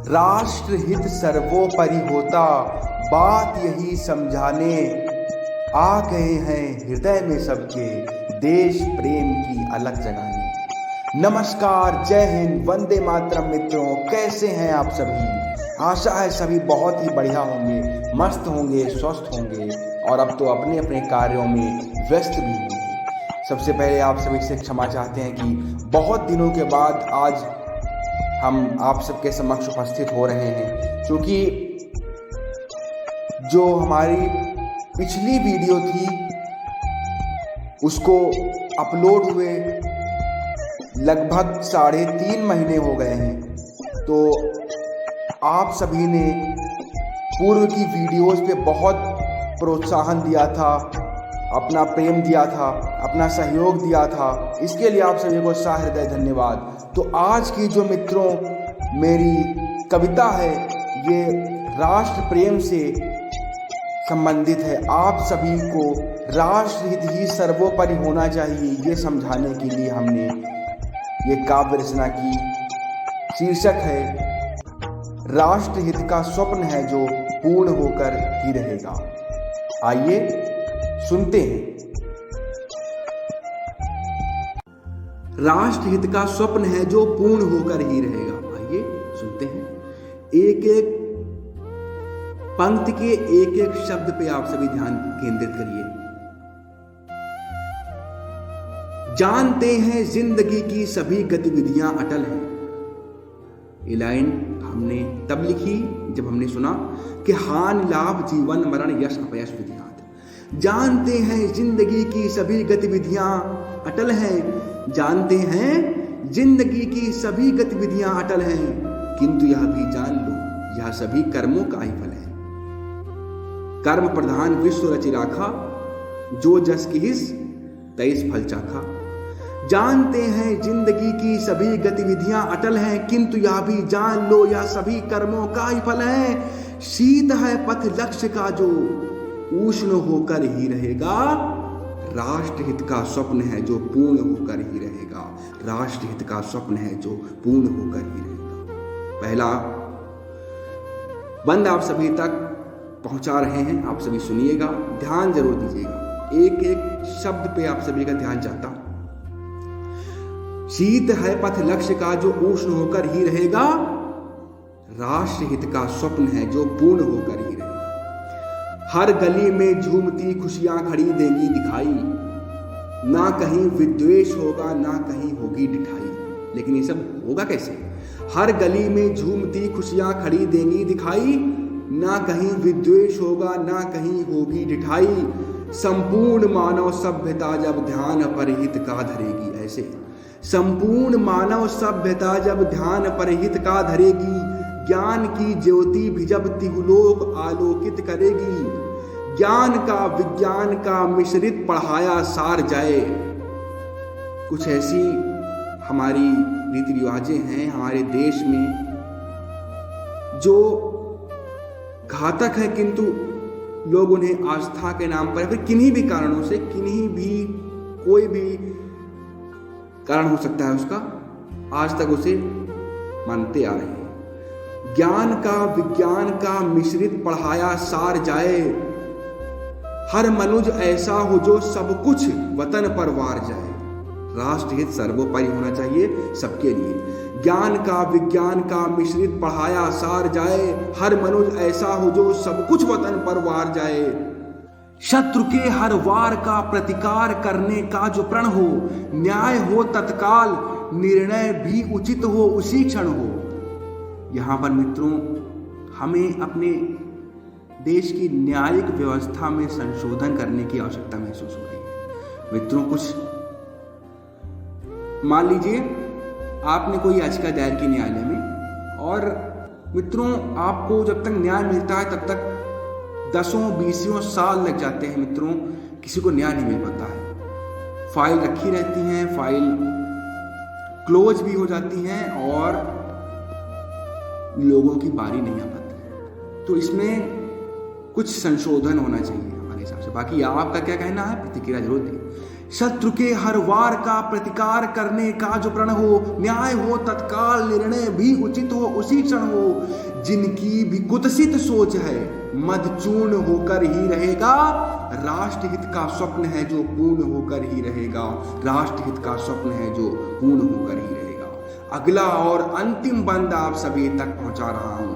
राष्ट्रहित सर्वोपरि होता, बात यही समझाने आ गए हैं हृदय में सबके, देश प्रेम की अलख जगाने। नमस्कार, जय हिंद, वंदे मातरम। मित्रों, कैसे हैं आप सभी? आशा है सभी बहुत ही बढ़िया होंगे, मस्त होंगे, स्वस्थ होंगे और अब तो अपने अपने कार्यों में व्यस्त भी होंगे। सबसे पहले आप सभी से क्षमा चाहते हैं कि बहुत दिनों के बाद आज हम आप सबके समक्ष उपस्थित हो रहे हैं, क्योंकि जो हमारी पिछली वीडियो थी उसको अपलोड हुए लगभग 3.5 महीने हो गए हैं। तो आप सभी ने पूर्व की वीडियोस पे बहुत प्रोत्साहन दिया था, अपना प्रेम दिया था, अपना सहयोग दिया था। इसके लिए आप सभी को सहृदय धन्यवाद। तो आज की जो मित्रों मेरी कविता है ये राष्ट्र प्रेम से संबंधित है। आप सभी को राष्ट्रहित ही सर्वोपरि होना चाहिए, ये समझाने के लिए हमने ये काव्य रचना की। शीर्षक है राष्ट्रहित का स्वप्न है जो पूर्ण होकर ही रहेगा। आइए सुनते हैं। राष्ट्रहित का स्वप्न है जो पूर्ण होकर ही रहेगा। आइए सुनते हैं। एक एक पंक्ति के एक एक शब्द पे आप सभी ध्यान केंद्रित करिए। जानते हैं जिंदगी की सभी गतिविधियां अटल हैं। ये लाइन हमने तब लिखी जब हमने सुना कि हानि लाभ जीवन मरण यश अपयश विधियात। जानते हैं जिंदगी की सभी गतिविधियां अटल हैं। जानते हैं जिंदगी की सभी गतिविधियां अटल हैं, किंतु यह भी जान लो यह सभी कर्मों का ही फल है। कर्म प्रधान विश्व रचि राखा, जो जस की हिस तैस फल चाखा। जानते हैं जिंदगी की सभी गतिविधियां अटल हैं, किंतु यह भी जान लो यह सभी कर्मों का ही फल है। शीत है पथ लक्ष्य का जो उष्ण होकर ही रहेगा। राष्ट्रहित का स्वप्न है जो पूर्ण होकर ही रहेगा। राष्ट्रहित का स्वप्न है जो पूर्ण होकर ही रहेगा। पहला बंद आप सभी तक पहुंचा रहे हैं, आप सभी सुनिएगा, ध्यान जरूर दीजिएगा। एक एक शब्द पे आप सभी का ध्यान चाहता हूं। शीत है पथ लक्ष्य का जो उष्ण होकर ही रहेगा। राष्ट्रहित का स्वप्न है जो पूर्ण होकर ही रहेगा। हर गली में झूमती खुशियां खड़ी देंगी दिखाई, ना कहीं विद्वेष होगा ना कहीं होगी डिठाई। लेकिन ये सब होगा कैसे? हर गली में झूमती खुशियां खड़ी देंगी दिखाई, ना कहीं विद्वेष होगा ना कहीं होगी डिठाई। संपूर्ण मानव सभ्यता जब ध्यान परहित का धरेगी। ऐसे संपूर्ण मानव सभ्यता जब ध्यान परहित का धरेगी, ज्ञान की ज्योति भी जब तिहुलोक आलोकित करेगी। ज्ञान का विज्ञान का मिश्रित पढ़ाया सार जाए। कुछ ऐसी हमारी रीति रिवाजें हैं हमारे देश में जो घातक है, किंतु लोग उन्हें आस्था के नाम पर फिर किन्हीं भी कारणों से, किन्हीं भी कोई भी कारण हो सकता है उसका, आज तक उसे मानते आ रहे हैं। ज्ञान का विज्ञान का मिश्रित पढ़ाया सार जाए। हर मनुज ऐसा हो जो सब कुछ वतन पर वार जाए। राष्ट्रहित सर्वोपरि होना चाहिए सबके लिए। ज्ञान का विज्ञान का मिश्रित पढ़ाया सार जाए। हर मनुज ऐसा हो जो सब कुछ वतन पर वार जाए। शत्रु के हर वार का प्रतिकार करने का जो प्रण हो। न्याय हो तत्काल, निर्णय भी उचित हो उसी क्षण हो। यहाँ पर मित्रों हमें अपने देश की न्यायिक व्यवस्था में संशोधन करने की आवश्यकता महसूस हो रही है। मित्रों, कुछ मान लीजिए आपने कोई याचिका दायर की न्यायालय में, और मित्रों आपको जब तक न्याय मिलता है तब तक 10-20 साल लग जाते हैं। मित्रों, किसी को न्याय नहीं मिल पाता है। फाइल रखी रहती हैं, फाइल क्लोज भी हो जाती हैं और लोगों की बारी नहीं आ पाती। तो इसमें कुछ संशोधन होना चाहिए हमारे हिसाब से। बाकी आपका क्या कहना है, प्रतिक्रिया जरूर दें। शत्रु के हर वार का प्रतिकार करने का जो प्रण हो, न्याय हो तत्काल, निर्णय भी उचित हो उसी क्षण हो। जिनकी भी कुत्सित सोच है मदचूर्ण होकर ही रहेगा, राष्ट्रहित का स्वप्न है जो पूर्ण होकर ही रहेगा, राष्ट्रहित का स्वप्न है जो पूर्ण होकर ही रहेगा। अगला और अंतिम बंद आप सभी तक पहुंचा रहा हूं।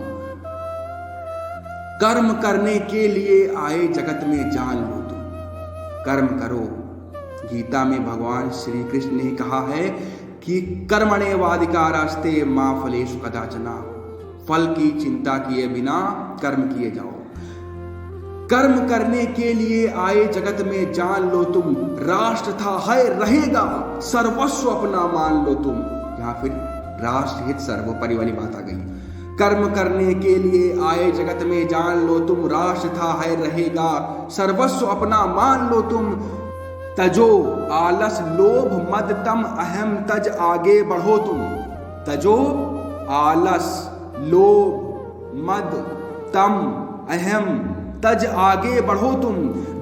कर्म करने के लिए आए जगत में जान लो तुम, कर्म करो। गीता में भगवान श्री कृष्ण ने कहा है कि कर्मण्येवाधिकारस्ते मा फलेषु कदाचन, फल की चिंता किए बिना कर्म किए जाओ। कर्म करने के लिए आए जगत में जान लो तुम, राष्ट्र था है रहेगा, सर्वस्व अपना मान लो तुम। यहां फिर राष्ट्रहित सर्वोपरि वाली बात आ गई। कर्म करने के लिए आए जगत में जान लो तुम, राष्ट्र था है रहेगा, सर्वस्व अपना मान लो तुम। तजो आलस लोभ मद तम अहम, तज आगे बढ़ो तुम। तजो आलस लोभ मद तम अहम, तज आगे बढ़ो तुम।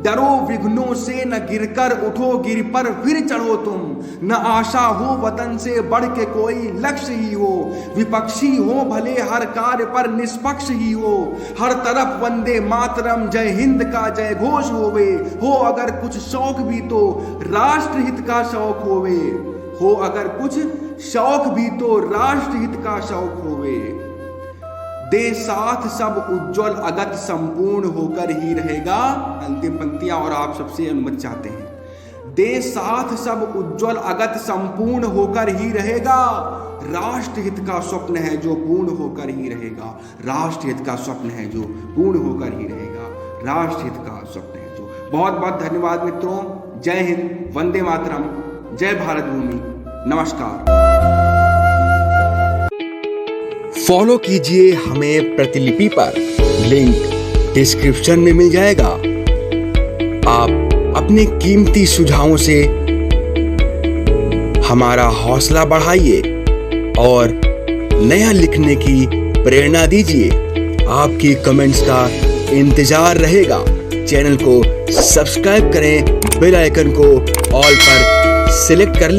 डरो विघ्नों से न गिरकर उठो, गिर पर फिर चढ़ो तुम। न आशा हो वतन से बढ़ के कोई लक्ष्य ही हो, विपक्षी हो भले हर कार्य पर निष्पक्ष ही हो। हर तरफ वंदे मातरम जय हिंद का जय घोष होवे, हो अगर कुछ शौक भी तो राष्ट्रहित का शौक होवे। हो अगर कुछ शौक भी तो राष्ट्रहित का शौक होवे। दे साथ सब उज्जवल अगत संपूर्ण होकर ही रहेगा। अंतिम पंक्तियां और आप सबसे अनुमति चाहते हैं। दे साथ सब उज्जवल अगत संपूर्ण होकर ही रहेगा, राष्ट्रहित का स्वप्न है जो पूर्ण होकर ही रहेगा, राष्ट्रहित का स्वप्न है जो पूर्ण होकर ही रहेगा, राष्ट्रहित का स्वप्न है जो। बहुत बहुत धन्यवाद मित्रों। जय हिंद, वंदे मातरम, जय भारत भूमि, नमस्कार। फॉलो कीजिए हमें प्रतिलिपि पर, लिंक डिस्क्रिप्शन में मिल जाएगा। आप अपने कीमती सुझावों से हमारा हौसला बढ़ाइए और नया लिखने की प्रेरणा दीजिए। आपकी कमेंट्स का इंतजार रहेगा। चैनल को सब्सक्राइब करें, बेल आइकन को ऑल पर सिलेक्ट कर